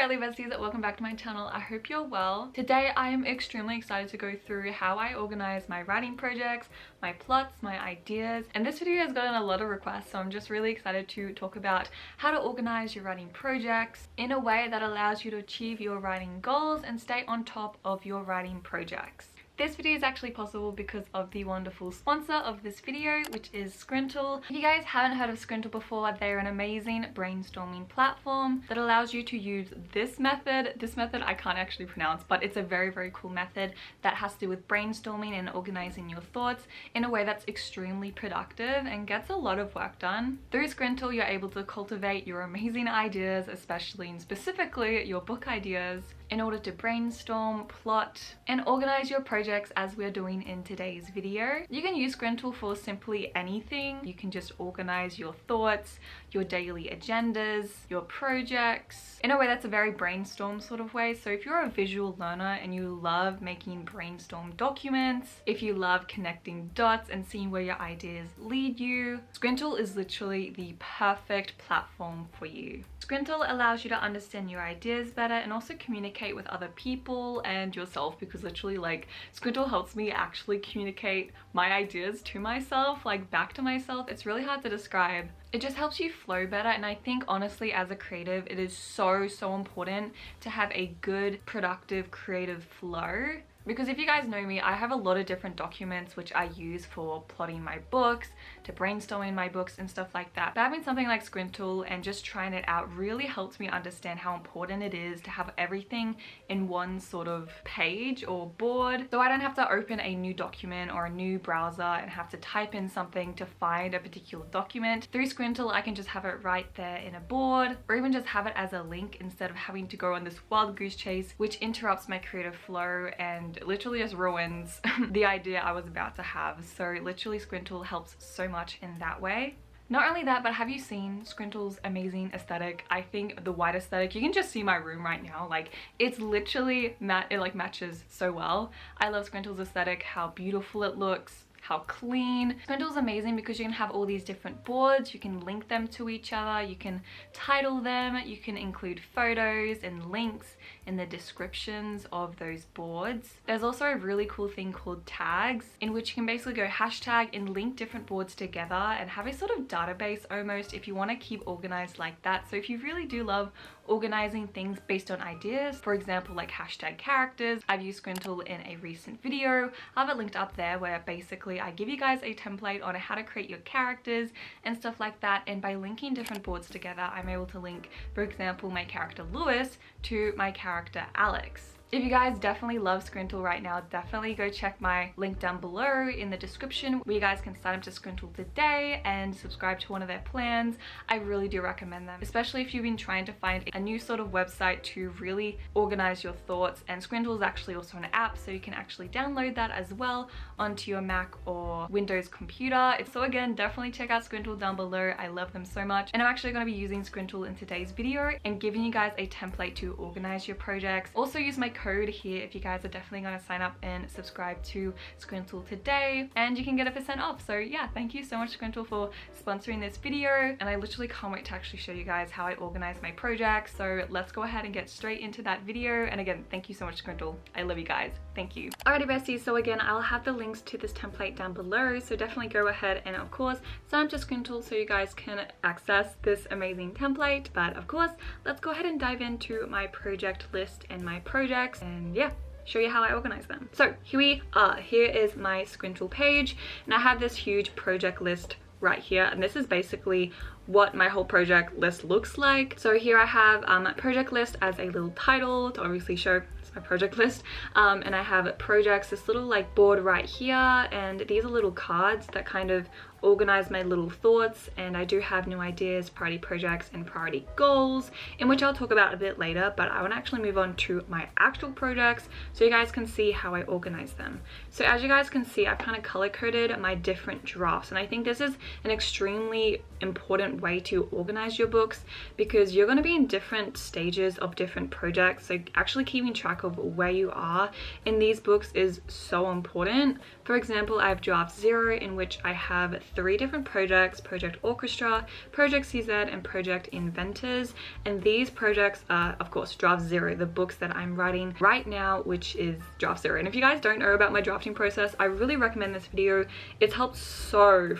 Alright, besties, welcome back to my channel. I hope you're well. Today I am extremely excited to go through how I organize my writing projects, my plots, my ideas, and this video has gotten a lot of requests, so I'm just really excited to talk about how to organize your writing projects in a way that allows you to achieve your writing goals and stay on top of your writing projects. This video is actually possible because of the wonderful sponsor of this video, which is SCRINTAL. If you guys haven't heard of SCRINTAL before, they're an amazing brainstorming platform that allows you to use this method. This method I can't actually pronounce, but it's a very cool method that has to do with brainstorming and organizing your thoughts in a way that's extremely productive and gets a lot of work done. Through SCRINTAL, you're able to cultivate your amazing ideas, especially and specifically your book ideas, in order to brainstorm, plot, and organize your projects as we're doing in today's video. You can use SCRINTAL for simply anything. You can just organize your thoughts, your daily agendas, your projects, in a way that's a very brainstorm sort of way. So if you're a visual learner and you love making brainstorm documents, if you love connecting dots and seeing where your ideas lead you, SCRINTAL is literally the perfect platform for you. SCRINTAL allows you to understand your ideas better and also communicate with other people and yourself, because literally like SCRINTAL helps me actually communicate my ideas to myself, like back to myself. It's really hard to describe. It just helps you flow better, and I think honestly as a creative it is so important to have a good, productive, creative flow. Because if you guys know me, I have a lot of different documents which I use for plotting my books, to brainstorming my books and stuff like that. But having something like SCRINTAL and just trying it out really helps me understand how important it is to have everything in one sort of page or board. So I don't have to open a new document or a new browser and have to type in something to find a particular document. Through SCRINTAL, I can just have it right there in a board, or even just have it as a link instead of having to go on this wild goose chase, which interrupts my creative flow and literally just ruins the idea I was about to have. So literally SCRINTAL helps so much in that way. Not only that, but have you seen SCRINTAL's amazing aesthetic? I think the white aesthetic, you can just see my room right now, like it's literally it like matches so well. I love SCRINTAL's aesthetic, how beautiful it looks, how clean. SCRINTAL's amazing because you can have all these different boards, you can link them to each other, you can title them, you can include photos and links in the descriptions of those boards. There's also a really cool thing called tags, in which you can basically go hashtag and link different boards together and have a sort of database almost if you want to keep organized like that. So if you really do love organizing things based on ideas, for example like hashtag characters, I've used SCRINTAL in a recent video. I have it linked up there where basically I give you guys a template on how to create your characters and stuff like that, and by linking different boards together I'm able to link, for example, my character Lewis to my character Alex. If you guys definitely love SCRINTAL right now, definitely go check my link down below in the description where you guys can sign up to SCRINTAL today and subscribe to one of their plans. I really do recommend them, especially if you've been trying to find a new sort of website to really organize your thoughts. And SCRINTAL is actually also an app, so you can actually download that as well onto your Mac or Windows computer. So again, definitely check out SCRINTAL down below. I love them so much, and I'm actually going to be using SCRINTAL in today's video and giving you guys a template to organize your projects. Also use my code here if you guys are definitely going to sign up and subscribe to SCRINTAL today, and you can get a % off. So yeah, thank you so much SCRINTAL for sponsoring this video, and I literally can't wait to actually show you guys how I organize my projects. So let's go ahead and get straight into that video. And again, thank you so much SCRINTAL. I love you guys. Thank you. Alrighty besties, so again I'll have the links to this template down below, so definitely go ahead and of course sign up to SCRINTAL so you guys can access this amazing template. But of course, let's go ahead and dive into my project list and my projects, and yeah, show you how I organize them. So here we are. Here is my SCRINTAL page, and I have this huge project list right here, and this is basically what my whole project list looks like. So here I have project list as a little title to obviously show it's my project list, and I have projects, this little like board right here, and these are little cards that kind of organize my little thoughts. And I do have new ideas, priority projects, and priority goals, in which I'll talk about a bit later, but I want to actually move on to my actual projects so you guys can see how I organize them. So as you guys can see, I've kind of color coded my different drafts, and I think this is an extremely important way to organize your books, because you're going to be in different stages of different projects. So actually keeping track of where you are in these books is so important. For example, I have draft 0, in which I have 3 different projects: Project Orchestra, Project CZ, and Project Inventors. And these projects are, of course, Draft Zero, the books that I'm writing right now, which is Draft Zero. And if you guys don't know about my drafting process, I really recommend this video. It's helped so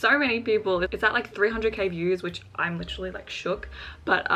many people. It's at like 300k views, which I'm literally like shook, but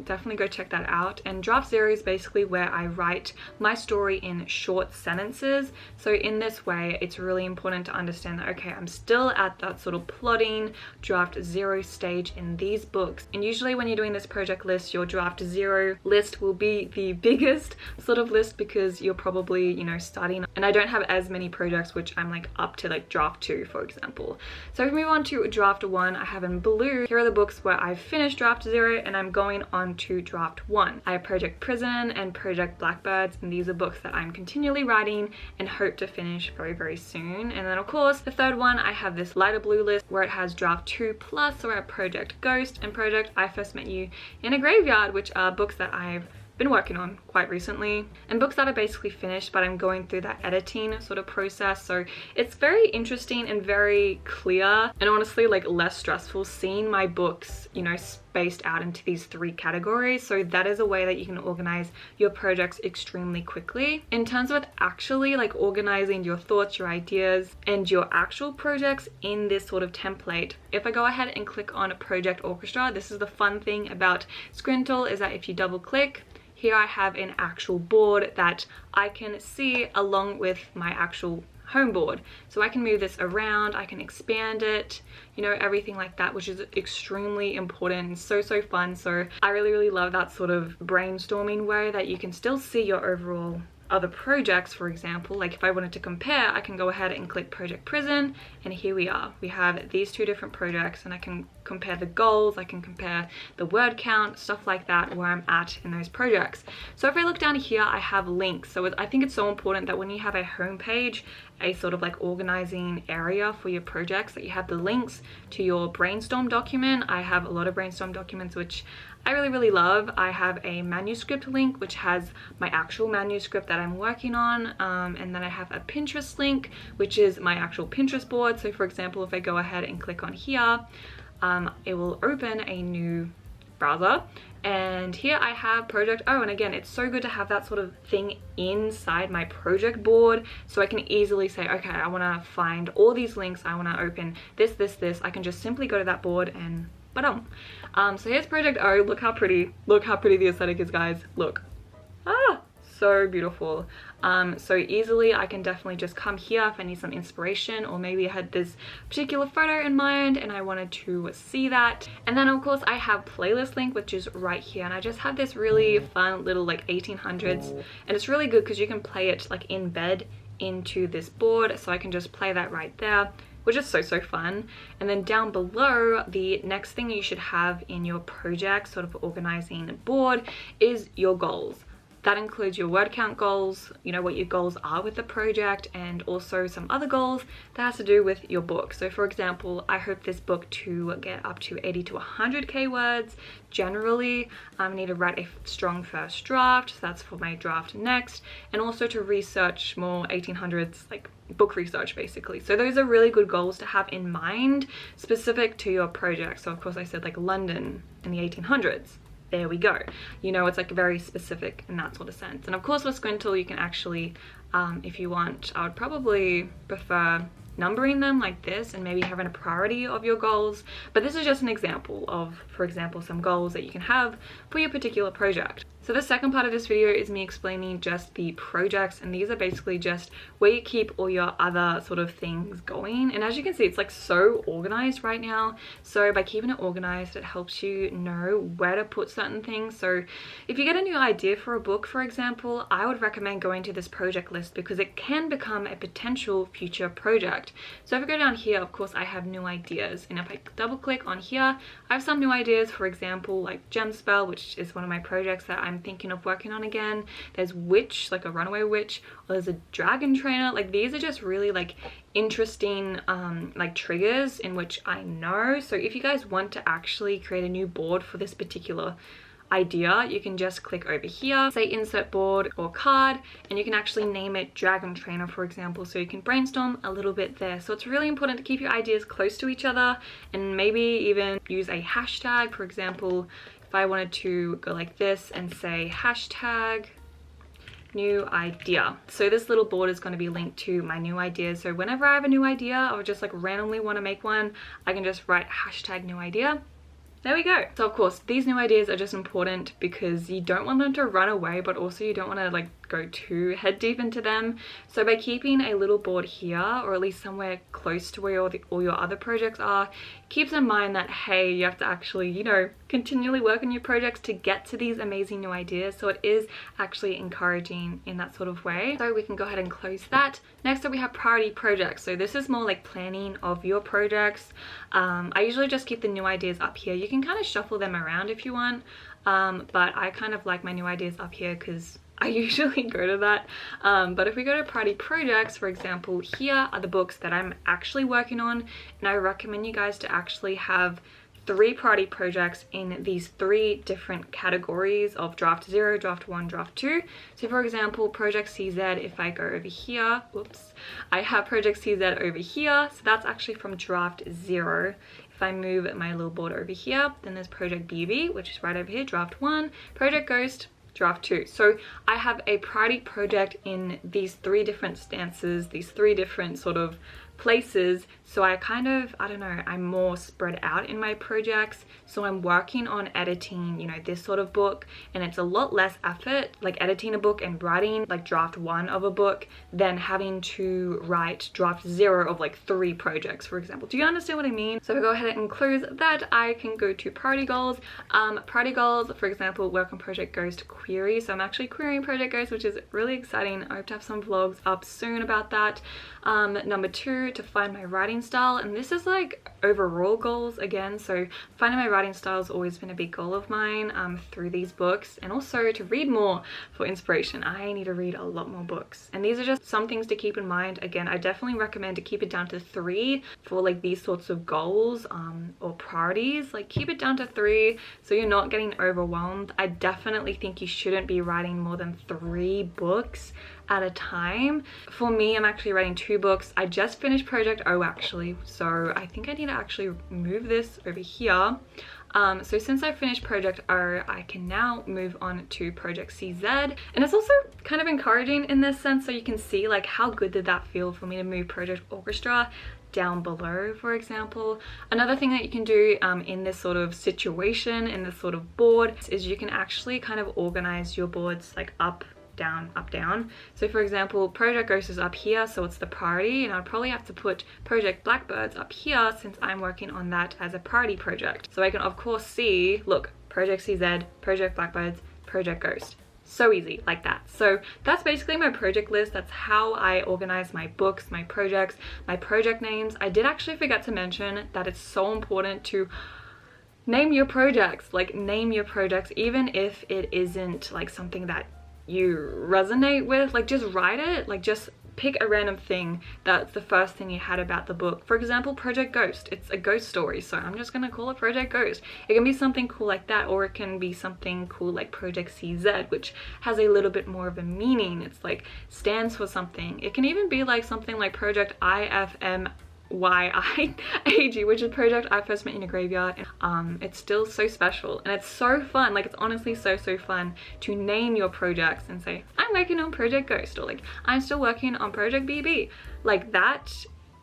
definitely go check that out. And Draft Zero is basically where I write my story in short sentences. So in this way, it's really important to understand that, okay, I'm still at that sort of plotting Draft Zero stage in these books. And usually when you're doing this project list, your Draft Zero list will be the biggest sort of list because you're probably, you know, starting. And I don't have as many projects, which I'm like up to like Draft 2, for example. So if we move on to Draft 1, I have in blue, here are the books where I've finished Draft 0 and I'm going on to Draft 1. I have Project Prison and Project Blackbirds, and these are books that I'm continually writing and hope to finish very soon. And then of course the third one, I have this lighter blue list where it has Draft 2 plus, so I have Project Ghost and Project I First Met You in a Graveyard, which are books that I've been working on quite recently, and books that are basically finished, but I'm going through that editing sort of process. So it's very interesting and very clear, and honestly like less stressful seeing my books, you know, spaced out into these 3 categories. So that is a way that you can organize your projects extremely quickly. In terms of actually like organizing your thoughts, your ideas, and your actual projects in this sort of template, if I go ahead and click on Project Orchestra, this is the fun thing about SCRINTAL, is that if you double click, here I have an actual board that I can see along with my actual home board. So I can move this around, I can expand it, you know, everything like that, which is extremely important and so fun. So I really love that sort of brainstorming way that you can still see your overall other projects. For example, like if I wanted to compare, I can go ahead and click Project Prison, and here we are. We have these 2 different projects, and I can compare the goals, I can compare the word count, stuff like that, where I'm at in those projects. So if I look down here, I have links. So I think it's so important that when you have a home page, a sort of like organizing area for your projects, that you have the links to your brainstorm document. I have a lot of brainstorm documents, which I really love. I have a manuscript link, which has my actual manuscript that I'm working on, and then I have a Pinterest link, which is my actual Pinterest board. So for example, if I go ahead and click on here, it will open a new browser, and here I have Project O. And again, it's so good to have that sort of thing inside my project board, so I can easily say, okay, I want to find all these links, I want to open this. I can just simply go to that board and ba-dum. So here's Project O. Look how pretty the aesthetic is, guys. Look, so beautiful. So easily I can definitely just come here if I need some inspiration, or maybe I had this particular photo in mind and I wanted to see that. And then of course I have playlist link, which is right here, and I just have this really fun little like 1800s, and it's really good because you can play it like in bed into this board, so I can just play that right there, which is so fun. And then down below, the next thing you should have in your project sort of organizing board is your goals. That includes your word count goals, you know, what your goals are with the project, and also some other goals that has to do with your book. So for example, I hope this book to get up to 80 to 100k words. Generally, I need to write a strong first draft, so that's for my draft next, and also to research more 1800s, like book research basically. So those are really good goals to have in mind, specific to your project. So of course I said like London in the 1800s. There we go. You know, it's like very specific in that sort of sense. And of course with SCRINTAL, you can actually, if you want, I would probably prefer numbering them like this and maybe having a priority of your goals. But this is just an example of, for example, some goals that you can have for your particular project. So the second part of this video is me explaining just the projects, and these are basically just where you keep all your other sort of things going. And as you can see, it's like so organized right now. So by keeping it organized, it helps you know where to put certain things. So if you get a new idea for a book, for example, I would recommend going to this project list because it can become a potential future project. So if I go down here, of course, I have new ideas. And if I double click on here, I have some new ideas, for example, like Gem Spell, which is one of my projects that I'm thinking of working on again. There's Witch, like a runaway witch, or there's a dragon trainer. Like these are just really like interesting like triggers in which I know. So if you guys want to actually create a new board for this particular idea, you can just click over here, say insert board or card, and you can actually name it Dragon Trainer, for example, so you can brainstorm a little bit there. So it's really important to keep your ideas close to each other and maybe even use a hashtag. For example, if I wanted to go like this and say hashtag new idea. So this little board is going to be linked to my new ideas. So whenever I have a new idea or just like randomly want to make one, I can just write hashtag new idea. There we go. So of course, these new ideas are just important because you don't want them to run away, but also you don't want to like go too head deep into them. So by keeping a little board here, or at least somewhere close to where all your other projects are, keeps in mind that, hey, you have to actually, you know, continually work on your projects to get to these amazing new ideas. So it is actually encouraging in that sort of way. So we can go ahead and close that. Next up, we have priority projects. So this is more like planning of your projects. I usually just keep the new ideas up here. You can kind of shuffle them around if you want, but I kind of like my new ideas up here because I usually go to that. But if we go to priority projects, for example, here are the books that I'm actually working on, and I recommend you guys to actually have 3 priority projects in these 3 different categories of draft 0, draft 1, draft 2. So for example, project CZ, if I go over here, whoops, I have project CZ over here, so that's actually from draft 0. If I move my little board over here, then there's project BB, which is right over here, draft 1, project Ghost, draft 2. So I have a priority project in these 3 different stances, these 3 different sort of places. So I kind of, I don't know, I'm more spread out in my projects. So I'm working on editing, you know, this sort of book, and it's a lot less effort, like editing a book and writing like draft 1 of a book than having to write draft 0 of like 3 projects, for example. Do you understand what I mean? So if I go ahead and close that, I can go to priority goals. Priority goals, for example, work on project Ghost query. So I'm actually querying project Ghost, which is really exciting. I hope to have some vlogs up soon about that. Number 2, to find my writing style, and this is like overall goals again. So finding my writing style has always been a big goal of mine through these books, and also to read more for inspiration. I need to read a lot more books, and these are just some things to keep in mind. Again, I definitely recommend to keep it down to 3 for like these sorts of goals or priorities. Like keep it down to 3 so you're not getting overwhelmed. I definitely think you shouldn't be writing more than 3 books at a time. For me, I'm actually writing 2 books. I just finished project O actually, so I think I need to actually move this over here. So since I finished project O, I can now move on to project CZ, and it's also kind of encouraging in this sense, so you can see like how good did that feel for me to move project orchestra down below, for example. Another thing that you can do in this sort of situation, in this sort of board, is you can actually kind of organize your boards like up, down, up, down. So for example, project Ghost is up here, so it's the priority, and I'd probably have to put project Blackbirds up here since I'm working on that as a priority project. So I can of course see, look, project CZ, project Blackbirds, project Ghost. So easy like that. So that's basically my project list. That's how I organize my books, my projects, my project names. I did actually forget to mention that it's so important to name your projects. Like name your projects, even if it isn't like something that you resonate with. Like just write it, like just pick a random thing that's the first thing you had about the book. For example, project Ghost, it's a ghost story, so I'm just gonna call it project Ghost. It can be something cool like that, or it can be something cool like project CZ, which has a little bit more of a meaning. It's like stands for something. It can even be like something like project IFMYIAG, which is project I first met in a graveyard. It's still so special, and it's so fun. Like it's honestly so fun to name your projects and say, I'm working on project Ghost, or like I'm still working on project BB. Like that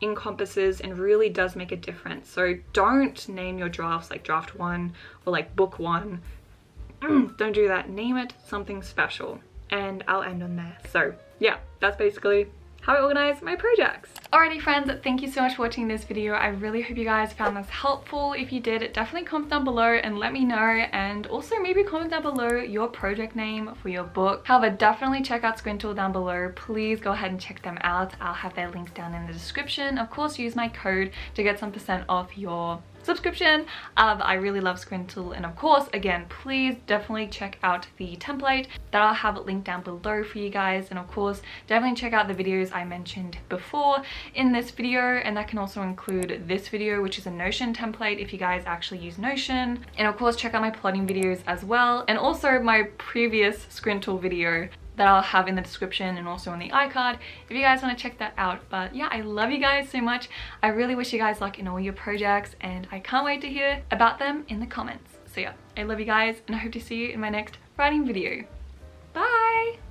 encompasses and really does make a difference. So don't name your drafts like draft 1 or like book 1. Don't do that. Name it something special, and I'll end on there. So yeah, that's basically how I organize my projects. Alrighty friends, thank you so much for watching this video. I really hope you guys found this helpful. If you did, definitely comment down below and let me know, and also maybe comment down below your project name for your book. However, definitely check out SCRINTAL down below. Please go ahead and check them out. I'll have their links down in the description. Of course, use my code to get some % off your subscription. I really love SCRINTAL, and of course, again, please definitely check out the template that I'll have it linked down below for you guys. And of course, definitely check out the videos I mentioned before in this video, and that can also include this video, which is a Notion template if you guys actually use Notion. And of course, check out my plotting videos as well, and also my previous SCRINTAL video that I'll have in the description and also on the iCard if you guys want to check that out. But yeah, I love you guys so much. I really wish you guys luck in all your projects, and I can't wait to hear about them in the comments. So yeah, I love you guys, and I hope to see you in my next writing video. Bye!